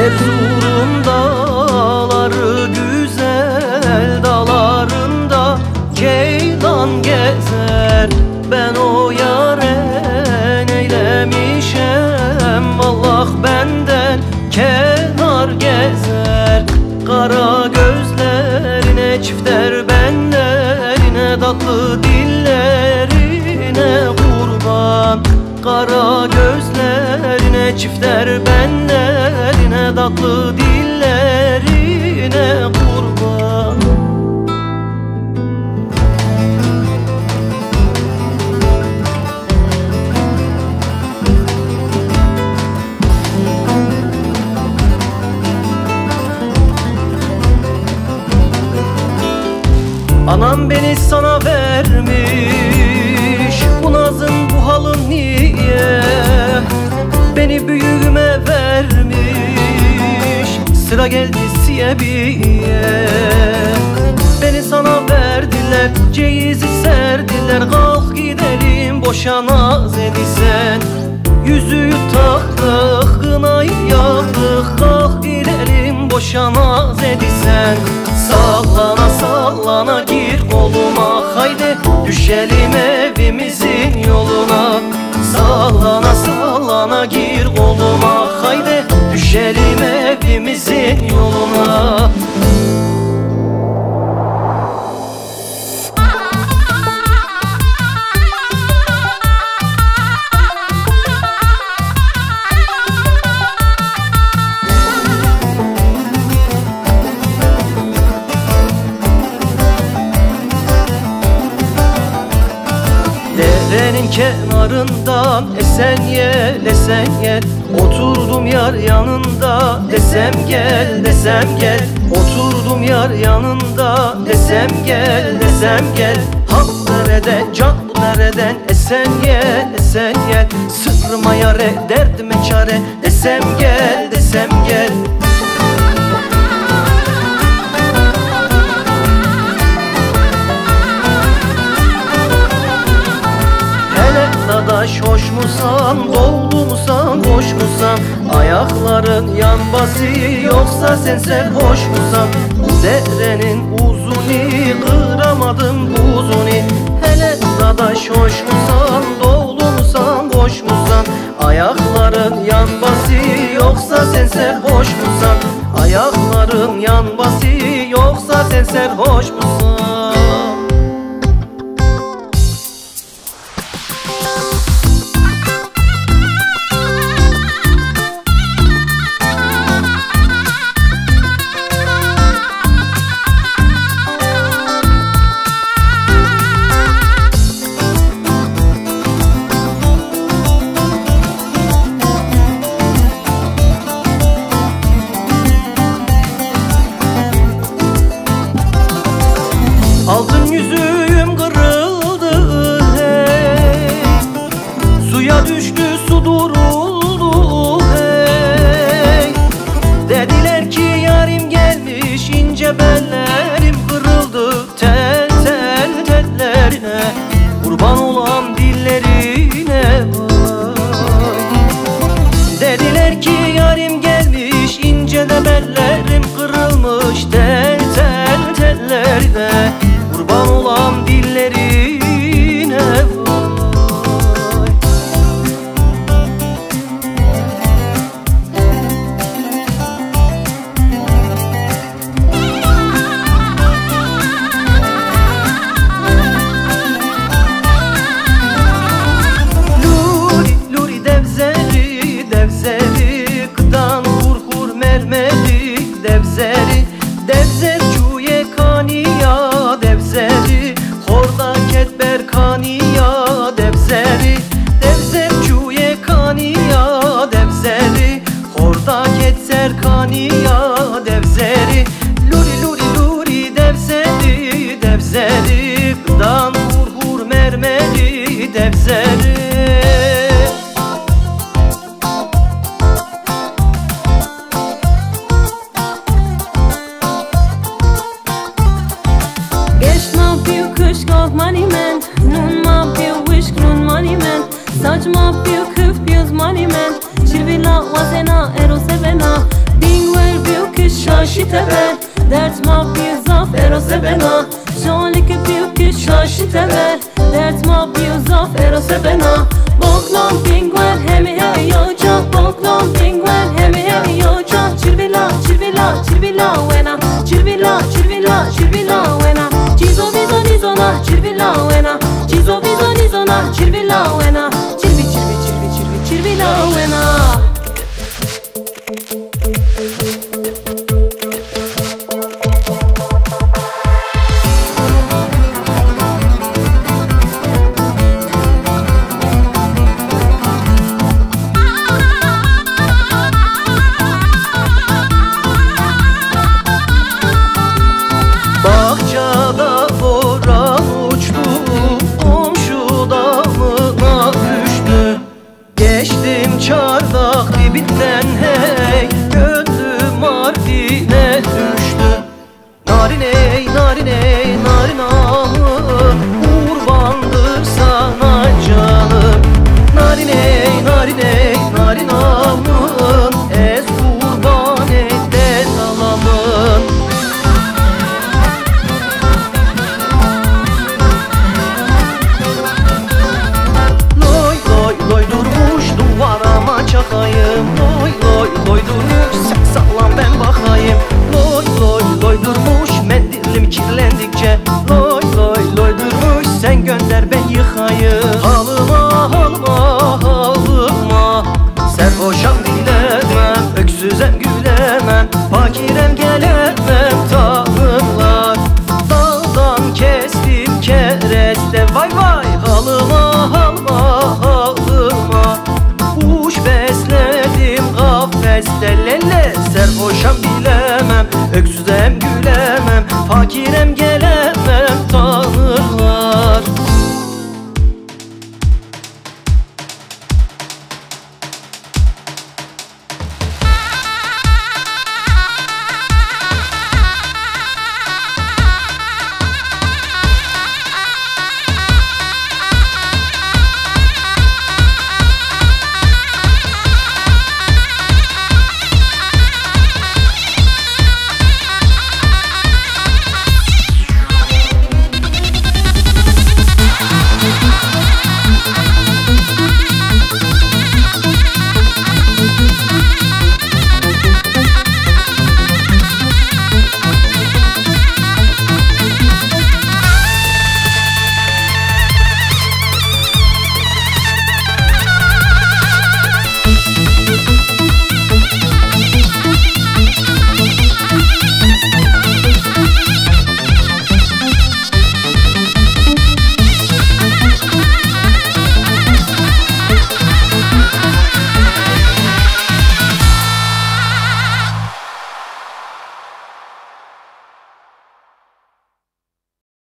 Erzurum dağları güzel, dağlarında ceylan gezer. Ben o yâre neylemişem, vallah benden kenar gezer. Kara gözlerine çifter benlerine, tatlı dillerine kurban. Kara gözlerine çifter benlerine, tatlı dillerine kurban. Anam beni sana vermiş, bu nazın bu halın niye? Beni büyüğüme vermiş, sıra geldi Siyebi'ye. Beni sana verdiler, ceyizi serdiler, kalk gidelim boşa naz edisen. Yüzüğü taktık, kınayı yaktık, kalk gidelim boşa naz edisen. Sallana sallana gir koluma, haydi düşelim evimizin yoluna. Sallana sallana gir koluma, haydi düşelim evimizin yoluna. Derenin kenarından esen yel, esen yel, oturdum yar yanında, desem gel, desem gel. Oturdum yar yanında, desem gel, desem gel. Hak nereden, can nereden, esen yel, esen yel. Sırma yare, derdime çare, desem gel, desem gel. Dadaş hoş musan, doldu musan, boş musan? Ayakların yan bası yoksa sen serhoş musan? Bu derenin uzuni, kıramadım buzuni. Hele dadaş hoş musan, doldu musan, boş musan? Ayakların yan bası yoksa sen serhoş musan? Ayakların yan bası yoksa sen serhoş musan? Altın yüzüğüm kırıldı hey, suya düştü su duruldu hey. Dediler ki yarim gelmiş, ince bellerim kırıldı tel tel tellerine. Kurban olan dillerine vay. Dediler ki yarim gelmiş, ince de bellerim kırılmış tel tel tellerine. Kurban olan dillerine vay. Luri luri devzeri, devzeri, kıdan hur mermeri, devzeri, devzer cuye kaniya, devzeri, horda ketber kaniya, devzeri, devzer cuye kaniya, devzeri, horda ketser kaniya, devzeri. Luri luri luri devzeri, devzeri, kıdan hur mermeri, devzeri. Monument, nun ma piu wish nun monument, saj ma piu kuf pius monument, shirvila wasena ero sevena, ding piu que şaşı teber Dert ma piu zafer o sebena Şanlı ki piu que şaşı teber Dert ma piu zafer o sebena Boklom pinguen hemi hemi yoca Boklom pinguen hemi hemi yoca Çirvila çirvila çirvila wena Çirvila çirvila çirvila wena Cizo vizo nizona çirvila wena Cizo vizo nizona çirvila wena Çirvi çirvi çirvi çirvi çirvila wena Bahçada boran uçtu, komşu damına düştü. Geçtim çardak dibinden hey, gönlüm Mardin'e düştü. Nariney, nariney, narinamın, kurbandır sana canım. Nariney, nariney, narinamın, ez kurban et et alamın. Loy durmuş duvarama çakayım. Loy durmuş sen sağlam ben bakayım. Loy durmuş mendilim kirlendikçe. Loy durmuş sen gönder ben yıkayım. Halıma serhoşam bilemem, öksüzem gülemem, fakirem gelemem tanrılar. Dağdan kestim kereste vay vay. Halıma kuş besledim kafeste.